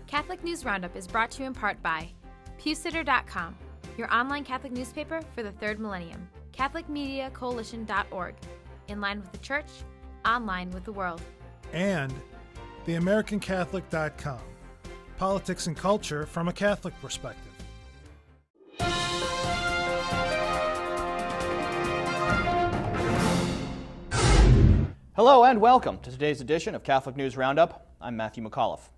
Catholic News Roundup is brought to you in part by PewSitter.com, your online Catholic newspaper for the third millennium, CatholicMediaCoalition.org, in line with the Church, online with the world. And TheAmericanCatholic.com, politics and culture from a Catholic perspective. Hello and welcome to today's edition of Catholic News Roundup. I'm Matthew McAuliffe.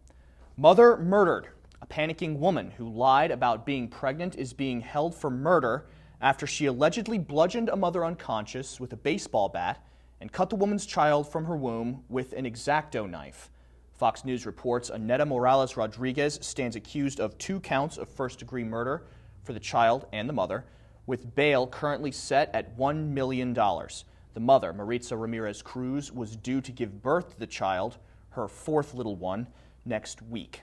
Mother murdered. A panicking woman who lied about being pregnant is being held for murder after she allegedly bludgeoned a mother unconscious with a baseball bat and cut the woman's child from her womb with an X-Acto knife. Fox News reports Aneta Morales Rodriguez stands accused of 2 counts of first-degree murder for the child and the mother, with bail currently set at $1 million. The mother, Maritza Ramirez Cruz, was due to give birth to the child, her 4th little one, next week.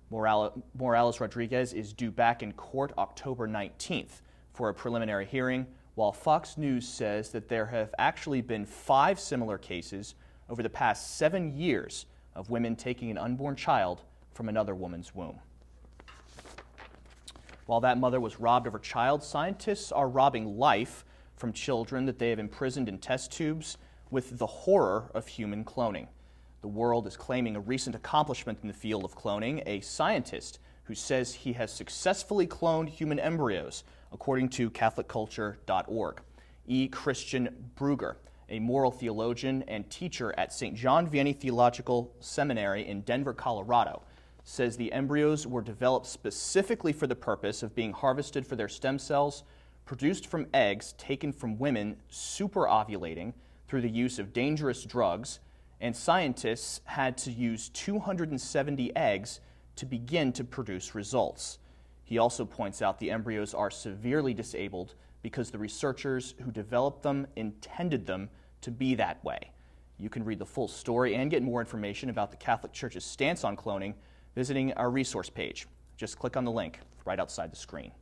Morales Rodriguez is due back in court October 19th for a preliminary hearing, while Fox News says that there have actually been 5 similar cases over the past 7 years of women taking an unborn child from another woman's womb. While that mother was robbed of her child, scientists are robbing life from children that they have imprisoned in test tubes with the horror of human cloning. The world is claiming a recent accomplishment in the field of cloning, a scientist who says he has successfully cloned human embryos, according to CatholicCulture.org. E. Christian Brugger, a moral theologian and teacher at St. John Vianney Theological Seminary in Denver, Colorado, says the embryos were developed specifically for the purpose of being harvested for their stem cells produced from eggs taken from women superovulating through the use of dangerous drugs, and scientists had to use 270 eggs to begin to produce results. He also points out the embryos are severely disabled because the researchers who developed them intended them to be that way. You can read the full story and get more information about the Catholic Church's stance on cloning visiting our resource page. Just click on the link right outside the screen.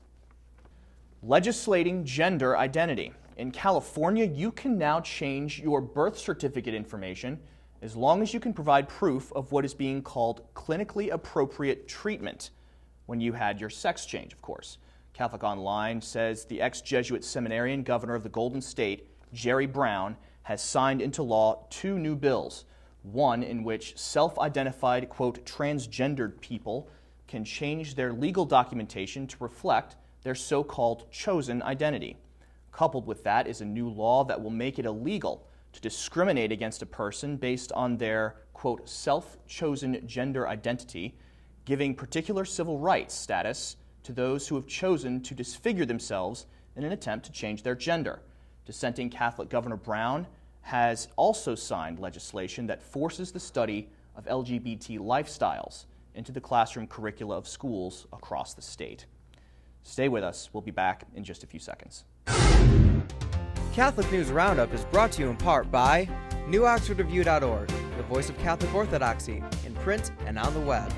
Legislating gender identity. In California, you can now change your birth certificate information as long as you can provide proof of what is being called clinically appropriate treatment when you had your sex change, of course. Catholic Online says the ex-Jesuit seminarian governor of the Golden State, Jerry Brown, has signed into law 2 new bills, one in which self-identified, quote, transgendered people can change their legal documentation to reflect their so-called chosen identity. Coupled with that is a new law that will make it illegal to discriminate against a person based on their, quote, self-chosen gender identity, giving particular civil rights status to those who have chosen to disfigure themselves in an attempt to change their gender. Dissenting Catholic Governor Brown has also signed legislation that forces the study of LGBT lifestyles into the classroom curricula of schools across the state. Stay with us. We'll be back in just a few seconds. Catholic News Roundup is brought to you in part by NewOxfordReview.org, the voice of Catholic Orthodoxy, in print and on the web,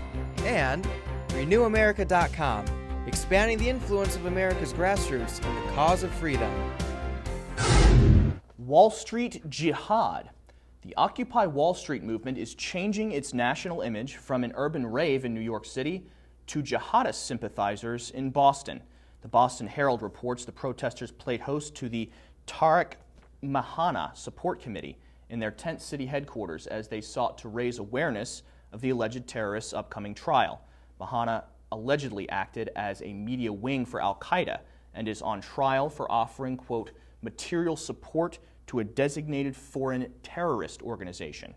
and RenewAmerica.com, expanding the influence of America's grassroots in the cause of freedom. Wall Street Jihad. The Occupy Wall Street movement is changing its national image from an urban rave in New York City to jihadist sympathizers in Boston. The Boston Herald reports the protesters played host to the Tariq Mahana Support Committee in their tent city headquarters as they sought to raise awareness of the alleged terrorists' upcoming trial. Mahana allegedly acted as a media wing for al-Qaeda and is on trial for offering, quote, material support to a designated foreign terrorist organization,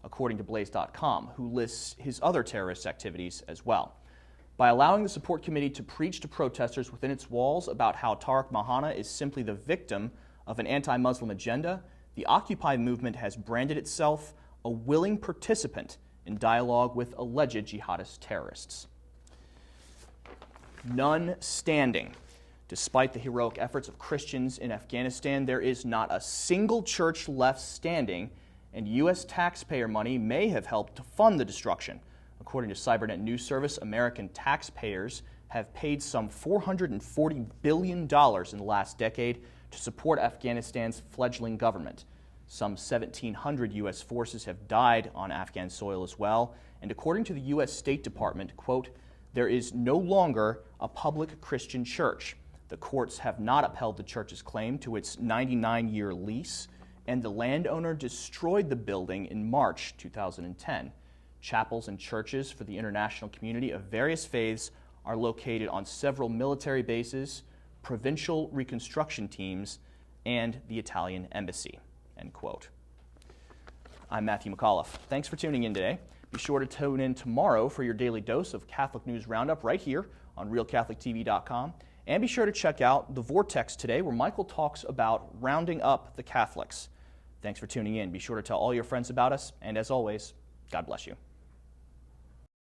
according to Blaze.com, who lists his other terrorist activities as well. By allowing the support committee to preach to protesters within its walls about how Tariq Mahana is simply the victim of an anti-Muslim agenda, the Occupy movement has branded itself a willing participant in dialogue with alleged jihadist terrorists. None standing. Despite the heroic efforts of Christians in Afghanistan, there is not a single church left standing, and U.S. taxpayer money may have helped to fund the destruction. According to Cybernet News Service, American taxpayers have paid some $440 billion in the last decade to support Afghanistan's fledgling government. Some 1,700 U.S. forces have died on Afghan soil as well, And according to the U.S. State Department, quote, there is no longer a public Christian church. The courts have not upheld the church's claim to its 99-year lease, and the landowner destroyed the building in March 2010. Chapels and churches for the international community of various faiths are located on several military bases, provincial reconstruction teams, and the Italian embassy, end quote. I'm Matthew McAuliffe. Thanks for tuning in today. Be sure to tune in tomorrow for your daily dose of Catholic News Roundup right here on RealCatholicTV.com. And be sure to check out The Vortex today, where Michael talks about rounding up the Catholics. Thanks for tuning in. Be sure to tell all your friends about us, and as always, God bless you.